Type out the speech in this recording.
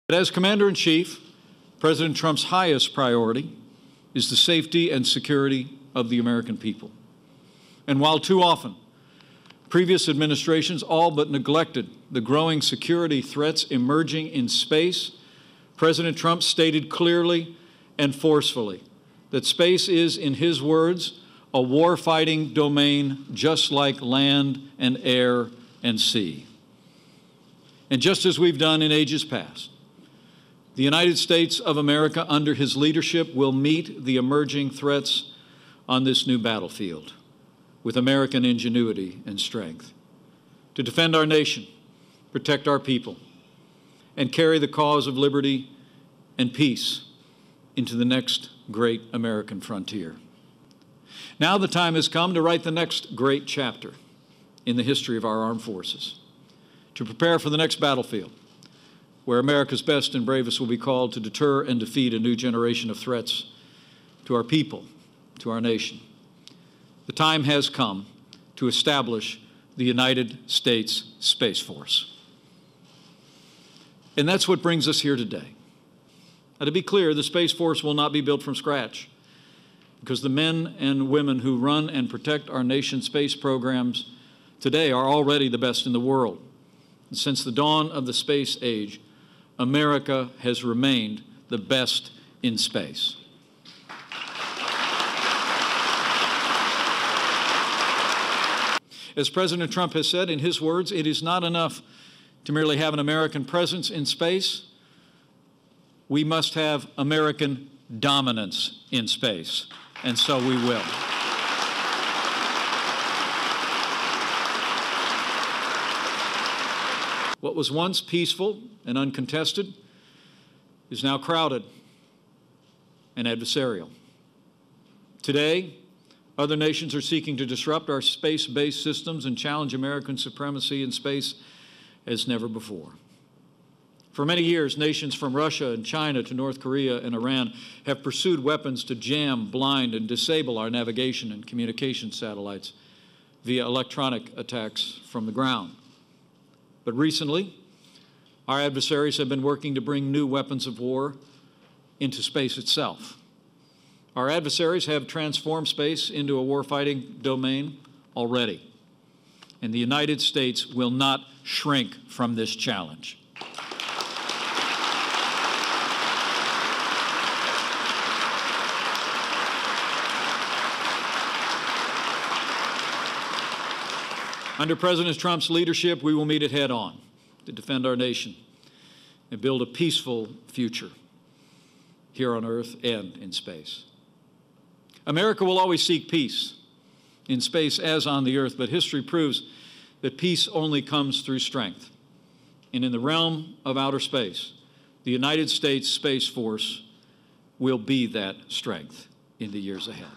But as Commander-in-Chief, President Trump's highest priority is the safety and security of the American people. And while too often previous administrations all but neglected the growing security threats emerging in space, President Trump stated clearly and forcefully that space is, in his words, a war-fighting domain just like land and air and sea. And just as we've done in ages past, the United States of America, under his leadership, will meet the emerging threats on this new battlefield with American ingenuity and strength to defend our nation, protect our people, and carry the cause of liberty and peace into the next great American frontier. Now the time has come to write the next great chapter in the history of our armed forces, to prepare for the next battlefield, where America's best and bravest will be called to deter and defeat a new generation of threats to our people, to our nation. The time has come to establish the United States Space Force. And that's what brings us here today. Now, to be clear, the Space Force will not be built from scratch, because the men and women who run and protect our nation's space programs today are already the best in the world. And since the dawn of the space age, America has remained the best in space. As President Trump has said in his words, it is not enough to merely have an American presence in space. We must have American dominance in space, and so we will. What was once peaceful and uncontested is now crowded and adversarial. Today, other nations are seeking to disrupt our space-based systems and challenge American supremacy in space as never before. For many years, nations from Russia and China to North Korea and Iran have pursued weapons to jam, blind, and disable our navigation and communication satellites via electronic attacks from the ground. But recently, our adversaries have been working to bring new weapons of war into space itself. Our adversaries have transformed space into a warfighting domain already, and the United States will not shrink from this challenge. Under President Trump's leadership, we will meet it head on to defend our nation and build a peaceful future here on Earth and in space. America will always seek peace in space as on the Earth, but history proves that peace only comes through strength. And in the realm of outer space, the United States Space Force will be that strength in the years ahead.